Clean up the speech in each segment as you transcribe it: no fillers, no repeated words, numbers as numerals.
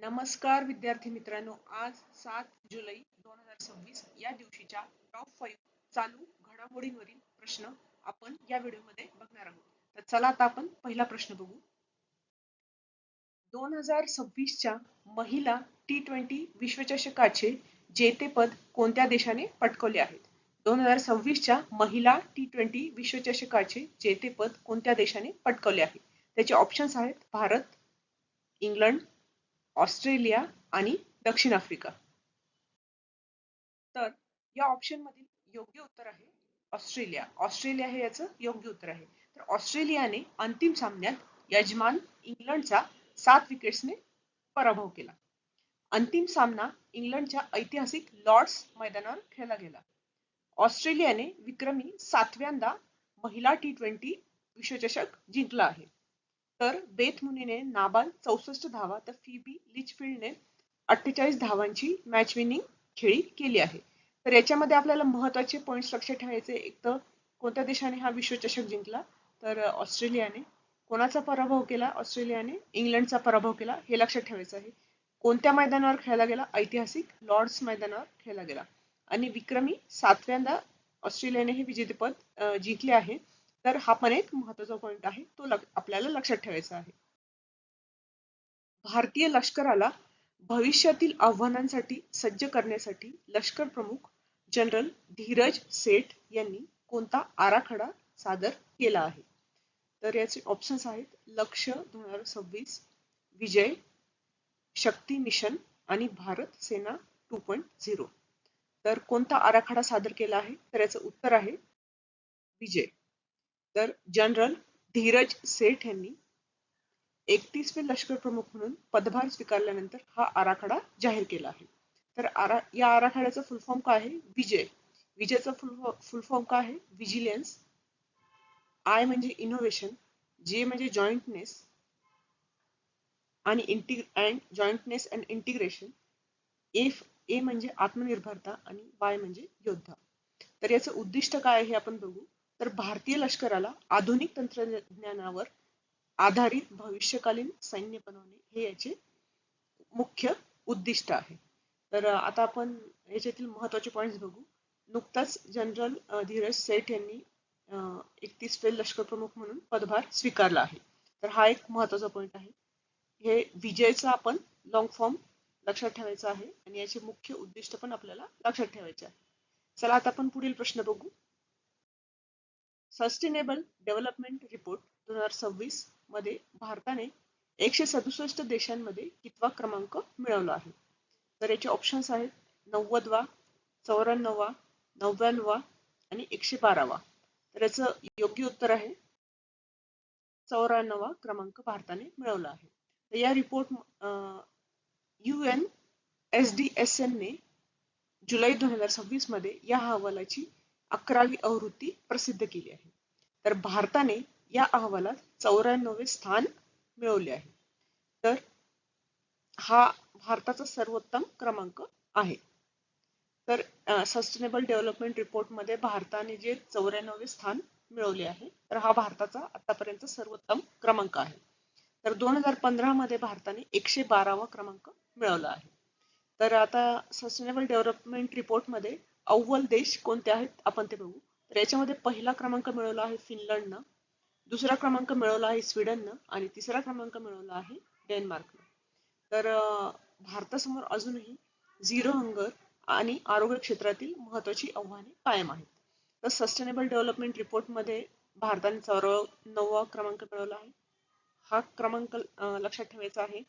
नमस्कार विद्यार्थी मित्रांनो, आज 7 जुलै 2026 या दिवशीच्या टॉप 5 चालू घडामोडींवरील प्रश्न आपण या व्हिडिओमध्ये बघणार आहोत. तर चला आता आपण पहिला प्रश्न बघू. 2026च्या महिला T20 विश्वचषकाचे जेतेपद कोणत्या देशाने पटकावले आहेत? 2026च्या महिला T20 विश्वचषकाचे जेतेपद कोणत्या देशाने पटकावले आहे? त्याचे ऑप्शन्स आहेत भारत, इंग्लंड, ऑस्ट्रेलिया आणि दक्षिण आफ्रिका. तर या ऑप्शन मधील योग्य उत्तर आहे ऑस्ट्रेलिया. ऑस्ट्रेलिया हे याचं योग्य उत्तर आहे. तर ऑस्ट्रेलियाने अंतिम सामन्यात यजमान इंग्लंडचा 7 विकेट्सने पराभव केला. अंतिम सामना इंग्लंडच्या ऐतिहासिक लॉर्ड्स मैदानावर खेळला गेला. ऑस्ट्रेलियाने विक्रमी 7व्यांदा महिला T20 विश्वचषक जिंकला आहे. तर बेथ मुनीने नाबाद 64 धावा तर फिबी लिचफिल्डने 48 धावांची मॅच विनिंग खेळी केली आहे. तर याच्यामध्ये आपल्याला महत्वाचे पॉइंट्स लक्षात ठेवायचे. एक तर कोणत्या देशाने हा विश्वचषक जिंकला? तर ऑस्ट्रेलियाने. कोणाचा पराभव केला? ऑस्ट्रेलियाने इंग्लंडचा पराभव केला, हे लक्षात ठेवायचं आहे. कोणत्या मैदानावर खेळला गेला? ऐतिहासिक लॉर्ड्स मैदानावर खेळला गेला. आणि विक्रमी 7व्यांदा ऑस्ट्रेलियाने हे विजेतेपद जिंकले आहे. तर हा पण एक महत्वाचा पॉइंट आहे, तो आपल्याला लक्षात ठेवायचा आहे. भारतीय लष्कराला भविष्यातील आव्हानांसाठी सज्ज करण्यासाठी लष्कर प्रमुख जनरल धीरज सेठ यांनी कोणता आराखडा सादर केला आहे? तर याचे ऑप्शन्स आहेत लक्ष्य 2026, विजय, शक्ती मिशन आणि भारत सेना 2.0. तर कोणता आराखडा सादर केला आहे? तर याचं उत्तर आहे विजय. तर जनरल धीरज सेठ यांनी 31वे लष्कर प्रमुख म्हणून पदभार स्वीकारल्यानंतर हा आराखडा जाहीर केला आहे. तर या आराखड्याचा फुल फॉर्म काय आहे? विजय. विजयचा फुल फॉर्म काय आहे? विजिलन्स. आय म्हणजे इनोव्हेशन, जे म्हणजे जॉईंटनेस आणि जॉईंटनेस अँड इंटिग्रेशन, ए म्हणजे आत्मनिर्भरता आणि वाय म्हणजे योद्धा. तर याचं उद्दिष्ट काय आहे हे आपण बघू. तर भारतीय लष्कराला आधुनिक तंत्रज्ञानावर आधारित भविष्यकालीन सैन्य बनवणे हे याचे मुख्य उद्दिष्ट आहे. तर आता आपण याच्यातील महत्वाचे पॉइंट्स बघू. नुकताच जनरल धीरज सेठ यांनी 31वे लष्कर प्रमुख म्हणून पदभार स्वीकारला आहे. तर हा एक महत्वाचा पॉइंट आहे. हे विजयचा आपण लॉंग फॉर्म लक्षात ठेवायचा आहे आणि याचे मुख्य उद्दिष्ट पण आपल्याला लक्षात ठेवायचे आहे. चला आता आपण पुढील प्रश्न बघू. सस्टेनेबल डेव्हलपमेंट रिपोर्ट 2026 मध्ये भारताने 167 देशांमध्ये कितवा क्रमांक मिळवला आहे? तर याचे ऑप्शन्स आहेत 90वा, 94वा, 99वा आणि 112वा. तर याचं योग्य उत्तर आहे 94वा क्रमांक भारताने मिळवला आहे. तर या रिपोर्ट UNSDSN ने जुलै 2026 मध्ये या अहवालाची 11वी आवृत्ती प्रसिद्ध केली आहे. तर भारताने या अहवालात 94वे स्थान मिळवले आहे. तर हा भारताचा सर्वोत्तम क्रमांक आहे. तर सस्टेनेबल डेव्हलपमेंट रिपोर्ट मध्ये भारताने जे 94वे स्थान मिळवले आहे, तर हा भारताचा आतापर्यंत सर्वोत्तम क्रमांक आहे. तर 2015 मध्ये भारताने 112वा क्रमांक मिळवला आहे. तर आता सस्टेनेबल डेव्हलपमेंट रिपोर्ट मध्ये अव्वल देश कोणते आहेत आपण ते बघू. तर याच्यामध्ये पहिला क्रमांक मिळवला आहे फिनलंडनं, दुसरा क्रमांक मिळवला आहे स्वीडननं आणि तिसरा क्रमांक मिळवला आहे डेन्मार्कनं. तर भारतासमोर अजूनही झिरो हंगर आणि आरोग्य क्षेत्रातील महत्वाची आव्हाने कायम आहेत. तर सस्टेनेबल डेव्हलपमेंट रिपोर्ट मध्ये भारताने 94वा क्रमांक मिळवला आहे. हा क्रमांक लक्षात ठेवायचा आहे.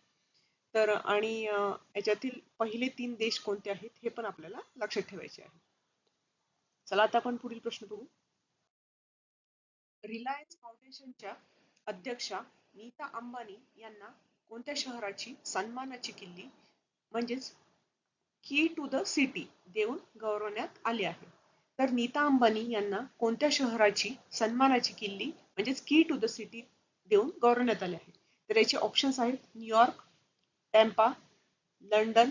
तर आणि याच्यातील पहिले 3 देश कोणते आहेत हे पण आपल्याला लक्षात ठेवायचे आहे. चला आता आपण पुढील प्रश्न बघू. रिलायन्स फाउंडेशनच्या अध्यक्षा नीता अंबानी यांना कोणत्या शहराची सन्मानाची किल्ली म्हणजेच की टू द सिटी देऊन गौरवण्यात आले आहे? तर नीता अंबानी यांना कोणत्या शहराची सन्मानाची किल्ली म्हणजेच की टू द सिटी देऊन गौरवण्यात आले आहे? तर याचे ऑप्शन्स आहेत न्यूयॉर्क, टॅम्पा, लंडन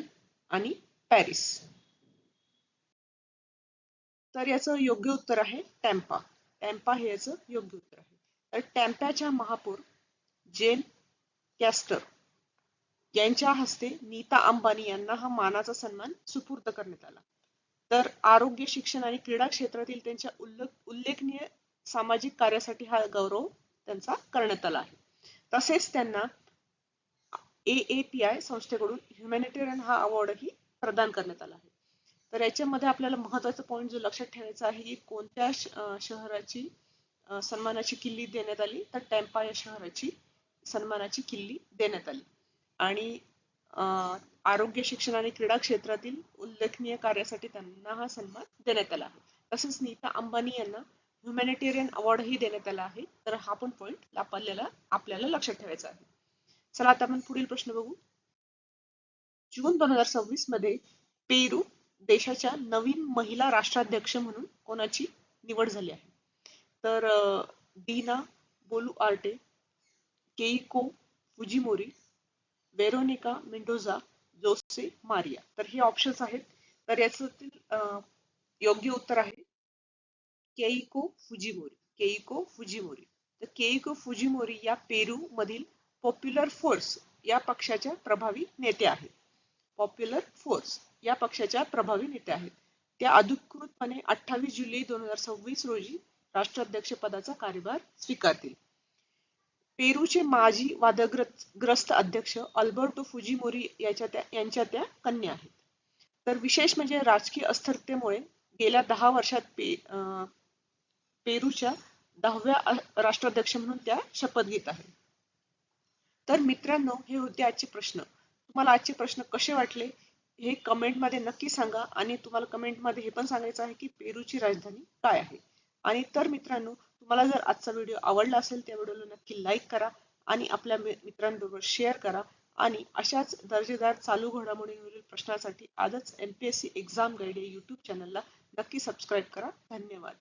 आणि पॅरिस. तर याचं योग्य उत्तर आहे टॅम्पा. टॅम्पा हे याचं योग्य उत्तर आहे. तर टॅम्पाच्या महापौर जेन कॅस्टर यांच्या हस्ते नीता अंबानी यांना हा मानाचा सन्मान सुपूर्द करण्यात आला. तर आरोग्य, शिक्षण आणि क्रीडा क्षेत्रातील त्यांच्या उल्लेखनीय सामाजिक कार्यासाठी हा गौरव त्यांचा करण्यात आला आहे. तसेच त्यांना AAPI संस्थेकडून ह्युमॅनिटेरियन हा अवॉर्डही प्रदान करण्यात आला आहे. तर याच्यामध्ये आपल्याला महत्त्वाचा पॉईंट जो लक्षात ठेवायचा आहे की कोणत्या शहराची सन्मानाची किल्ली देण्यात आली, तर टॅम्पा या शहराची सन्मानाची किल्ली देण्यात आली. आणि आरोग्य, शिक्षण आणि क्रीडा क्षेत्रातील उल्लेखनीय कार्यासाठी त्यांना हा सन्मान देण्यात आला आहे. तसेच नीता अंबानी यांना ह्युमॅनिटेरियन अवॉर्डही देण्यात आला आहे. तर हा पण पॉईंट आपल्याला लक्षात ठेवायचा आहे. चला आता आपण पुढील प्रश्न बघू. जून 2026 मध्ये पेरू देशाच्या नवीन महिला राष्ट्राध्यक्ष म्हणून कोणाची निवड झाली आहे? तर Dina Boluarte, Keiko Fujimori, Veronica मेंडोझा, जोसे मारिया. तर हे ऑप्शन्स आहेत. तर याच्यातील योग्य उत्तर आहे केइको फुजिमोरी. Keiko Fujimori. तर केइको फुजिमोरी या पेरू मधील पॉप्युलर फोर्स या पक्षाच्या प्रभावी नेत्या आहेत. पॉप्युलर फोर्स या पक्षाच्या प्रभावी नेत्या आहेत. त्या अधिकृतपणे 28 जुलै 2026 रोजी राष्ट्राध्यक्ष पदाचा कार्यभार स्वीकारतील. पेरूचे माजी वादग्रस्त अध्यक्ष अल्बर्टो फुजिमोरी यांच्या त्या कन्या आहेत. तर विशेष म्हणजे राजकीय अस्थिरतेमुळे गेल्या 10 वर्षात पेरूच्या 10व्या राष्ट्राध्यक्ष म्हणून त्या शपथ घेत आहेत. तर मित्रांनो, हे होते आजचे प्रश्न. तुम्हाला आजचे प्रश्न कसे वाटले हे कमेंटमध्ये नक्की सांगा. आणि तुम्हाला कमेंटमध्ये हे पण सांगायचं आहे की पेरूची राजधानी काय आहे. आणि तर मित्रांनो, तुम्हाला जर आजचा व्हिडिओ आवडला असेल तर व्हिडिओला नक्की लाईक करा आणि आपल्या मित्रांबरोबर शेअर करा. आणि अशाच दर्जेदार चालू घडामोडींवरील प्रश्नांसाठी आजच MPSC एक्झाम गाईड या YouTube चॅनलला नक्की सबस्क्राईब करा. धन्यवाद.